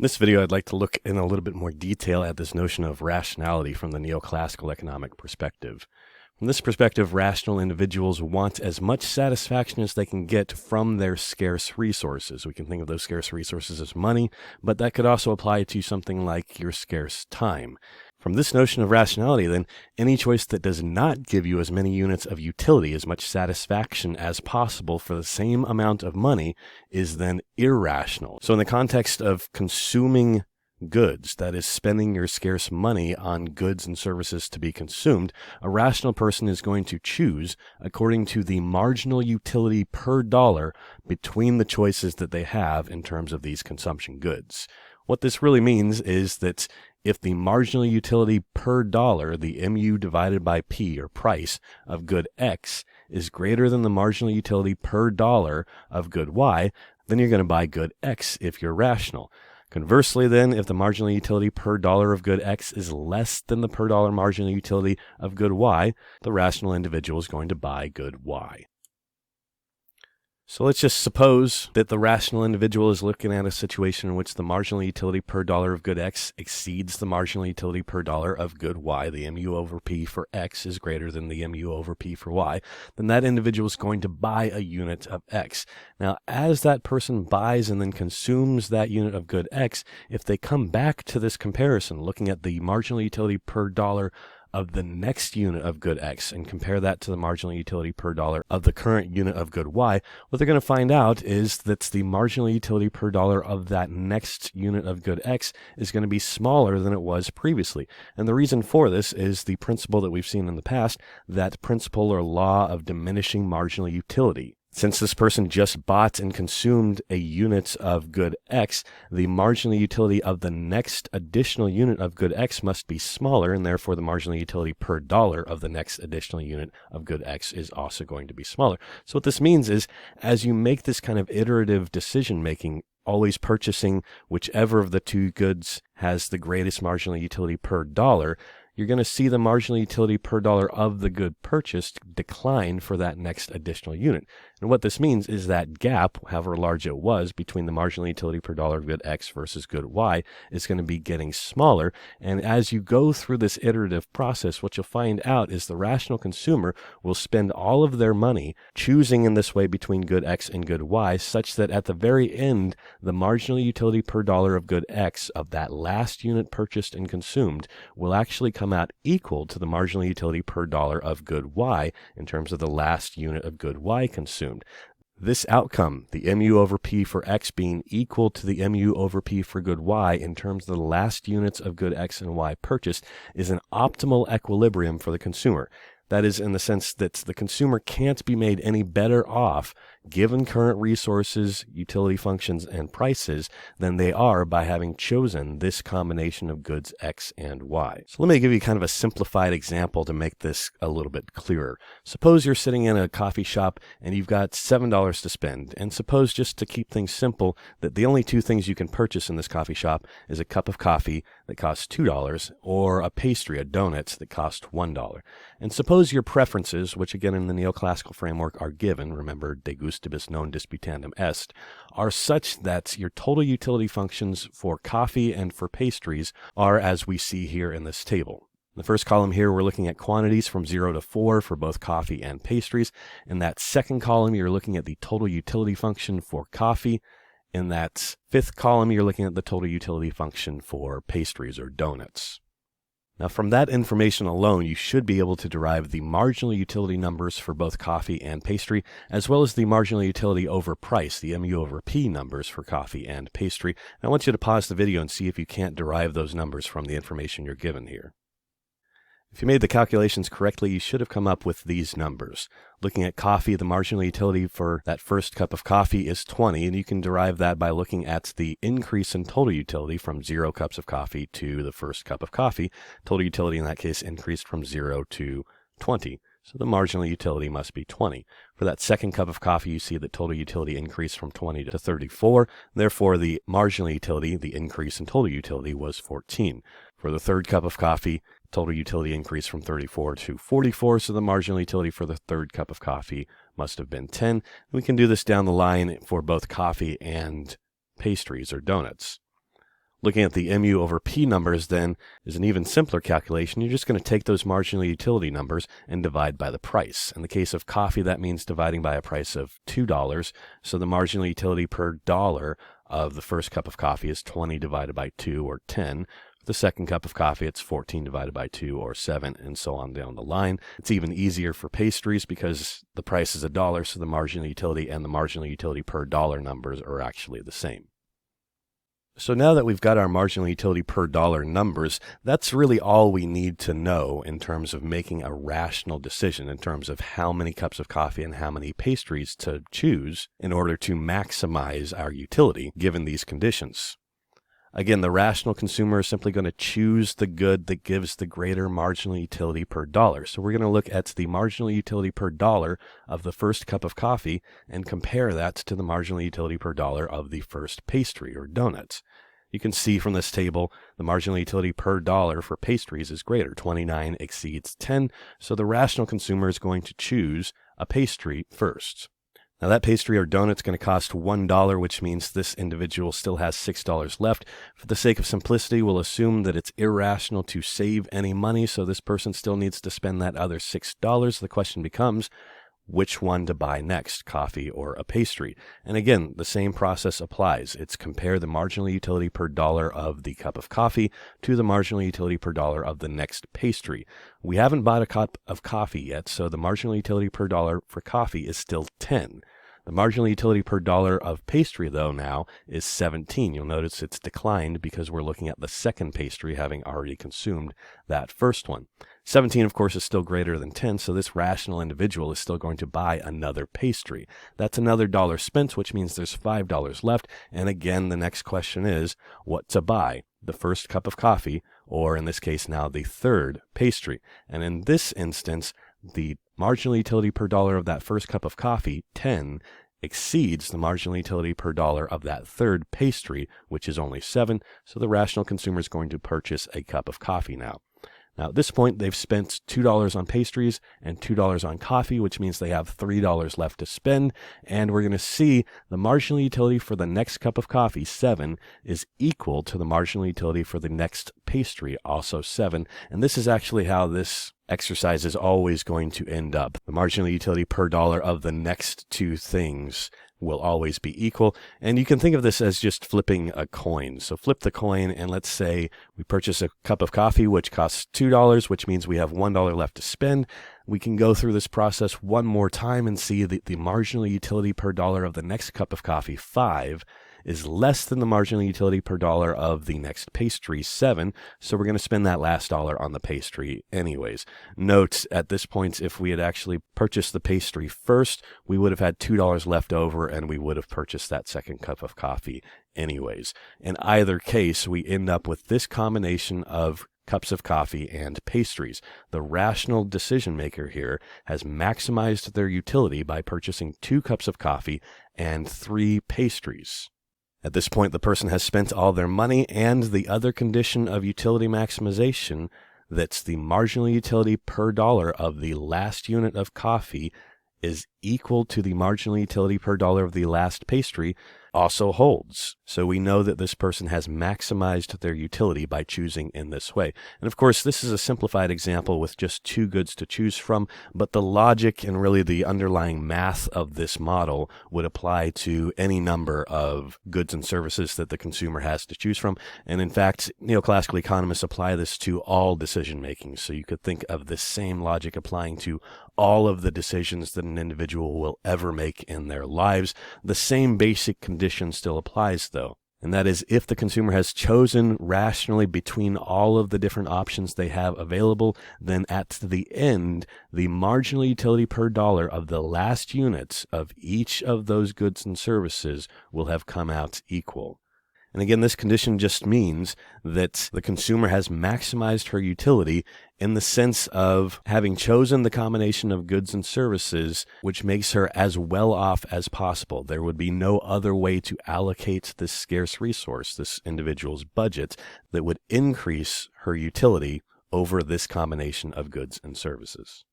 In this video, I'd like to look in a little bit more detail at this notion of rationality from the neoclassical economic perspective. From this perspective, rational individuals want as much satisfaction as they can get from their scarce resources. We can think of those scarce resources as money, but that could also apply to something like your scarce time. From this notion of rationality, then, any choice that does not give you as many units of utility, as much satisfaction as possible for the same amount of money, is then irrational. So in the context of consuming goods, that is, spending your scarce money on goods and services to be consumed, a rational person is going to choose according to the marginal utility per dollar between the choices that they have in terms of these consumption goods. What this really means is that if the marginal utility per dollar, the MU divided by P, or price, of good X is greater than the marginal utility per dollar of good Y, then you're going to buy good X if you're rational. Conversely, then, if the marginal utility per dollar of good X is less than the per dollar marginal utility of good Y, the rational individual is going to buy good Y. So let's just suppose that the rational individual is looking at a situation in which the marginal utility per dollar of good X exceeds the marginal utility per dollar of good Y. The MU over P for X is greater than the MU over P for Y. Then that individual is going to buy a unit of X. Now, as that person buys and then consumes that unit of good X, if they come back to this comparison, looking at the marginal utility per dollar of the next unit of good X and compare that to the marginal utility per dollar of the current unit of good Y, what they're going to find out is that the marginal utility per dollar of that next unit of good X is going to be smaller than it was previously. And the reason for this is the principle that we've seen in the past, that principle or law of diminishing marginal utility. Since this person just bought and consumed a unit of good X, the marginal utility of the next additional unit of good X must be smaller, and therefore the marginal utility per dollar of the next additional unit of good X is also going to be smaller. So what this means is, as you make this kind of iterative decision making, always purchasing whichever of the two goods has the greatest marginal utility per dollar, you're going to see the marginal utility per dollar of the good purchased decline for that next additional unit. And what this means is that gap, however large it was, between the marginal utility per dollar of good X versus good Y is going to be getting smaller. And as you go through this iterative process, what you'll find out is the rational consumer will spend all of their money choosing in this way between good X and good Y, such that at the very end, the marginal utility per dollar of good X of that last unit purchased and consumed will actually come out equal to the marginal utility per dollar of good Y in terms of the last unit of good Y consumed. This outcome, the MU over P for X being equal to the MU over P for good Y in terms of the last units of good X and Y purchased, is an optimal equilibrium for the consumer. That is, in the sense that the consumer can't be made any better off, given current resources, utility functions, and prices, than they are by having chosen this combination of goods X and Y. So let me give you kind of a simplified example to make this a little bit clearer. Suppose you're sitting in a coffee shop and you've got $7 to spend, and suppose, just to keep things simple, that the only two things you can purchase in this coffee shop is a cup of coffee that costs $2 or a pastry, a donut, that costs $1. And suppose your preferences, which again in the neoclassical framework are given, remember, de gustibus non disputandum est, are such that your total utility functions for coffee and for pastries are as we see here in this table. In the first column here, we're looking at quantities from 0 to 4 for both coffee and pastries. In that second column, you're looking at the total utility function for coffee. In that fifth column, you're looking at the total utility function for pastries or donuts. Now, from that information alone, you should be able to derive the marginal utility numbers for both coffee and pastry, as well as the marginal utility over price, the MU over P numbers for coffee and pastry. And I want you to pause the video and see if you can't derive those numbers from the information you're given here. If you made the calculations correctly, you should have come up with these numbers. Looking at coffee, the marginal utility for that first cup of coffee is 20, and you can derive that by looking at the increase in total utility from 0 cups of coffee to the first cup of coffee. Total utility in that case increased from 0 to 20. So the marginal utility must be 20. For that second cup of coffee, you see that total utility increased from 20 to 34. Therefore, the marginal utility, the increase in total utility, was 14. For the third cup of coffee, total utility increased from 34 to 44, so the marginal utility for the third cup of coffee must have been 10. We can do this down the line for both coffee and pastries or donuts. Looking at the MU over P numbers then is an even simpler calculation. You're just going to take those marginal utility numbers and divide by the price. In the case of coffee, that means dividing by a price of $2. So the marginal utility per dollar of the first cup of coffee is 20 divided by 2, or 10. For the second cup of coffee, it's 14 divided by 2, or 7, and so on down the line. It's even easier for pastries because the price is $1, so the marginal utility and the marginal utility per dollar numbers are actually the same. So now that we've got our marginal utility per dollar numbers, that's really all we need to know in terms of making a rational decision in terms of how many cups of coffee and how many pastries to choose in order to maximize our utility given these conditions. Again, the rational consumer is simply going to choose the good that gives the greater marginal utility per dollar. So we're going to look at the marginal utility per dollar of the first cup of coffee and compare that to the marginal utility per dollar of the first pastry or donuts. You can see from this table the marginal utility per dollar for pastries is greater. 29 exceeds 10, so the rational consumer is going to choose a pastry first. Now that pastry or donut's going to cost $1, which means this individual still has $6 left. For the sake of simplicity, we'll assume that it's irrational to save any money, so this person still needs to spend that other $6. The question becomes, which one to buy next, coffee or a pastry? And again, the same process applies. It's compare the marginal utility per dollar of the cup of coffee to the marginal utility per dollar of the next pastry. We haven't bought a cup of coffee yet, so the marginal utility per dollar for coffee is still 10. The marginal utility per dollar of pastry, though, now is 17. You'll notice it's declined because we're looking at the second pastry having already consumed that first one. 17, of course, is still greater than 10, so this rational individual is still going to buy another pastry. That's another $1 spent, which means there's $5 left. And again, the next question is what to buy, the first cup of coffee, or in this case now the third pastry. And in this instance, the marginal utility per dollar of that first cup of coffee, 10, exceeds the marginal utility per dollar of that third pastry, which is only 7, so the rational consumer is going to purchase a cup of coffee now. Now, at this point, they've spent $2 on pastries and $2 on coffee, which means they have $3 left to spend. And we're going to see the marginal utility for the next cup of coffee, 7, is equal to the marginal utility for the next pastry, also 7. And this is actually how this exercise is always going to end up. The marginal utility per dollar of the next two things will always be equal. And you can think of this as just flipping a coin. So flip the coin, and let's say we purchase a cup of coffee, which costs $2, which means we have $1 left to spend. We can go through this process one more time and see that the marginal utility per dollar of the next cup of coffee, 5, is less than the marginal utility per dollar of the next pastry, 7, so we're going to spend that last dollar on the pastry anyways. Note, at this point, if we had actually purchased the pastry first, we would have had $2 left over, and we would have purchased that second cup of coffee anyways. In either case, we end up with this combination of cups of coffee and pastries. The rational decision maker here has maximized their utility by purchasing 2 cups of coffee and 3 pastries. At this point, the person has spent all their money, and the other condition of utility maximization, that's the marginal utility per dollar of the last unit of coffee, is equal to the marginal utility per dollar of the last pastry, also holds. So we know that this person has maximized their utility by choosing in this way. And of course, this is a simplified example with just 2 goods to choose from, but the logic and really the underlying math of this model would apply to any number of goods and services that the consumer has to choose from. And in fact, neoclassical economists apply this to all decision making. So you could think of this same logic applying to all of the decisions that an individual will ever make in their lives. The same basic condition still applies, though, and that is if the consumer has chosen rationally between all of the different options they have available, then at the end, the marginal utility per dollar of the last units of each of those goods and services will have come out equal. And again, this condition just means that the consumer has maximized her utility in the sense of having chosen the combination of goods and services which makes her as well off as possible. There would be no other way to allocate this scarce resource, this individual's budget, that would increase her utility over this combination of goods and services.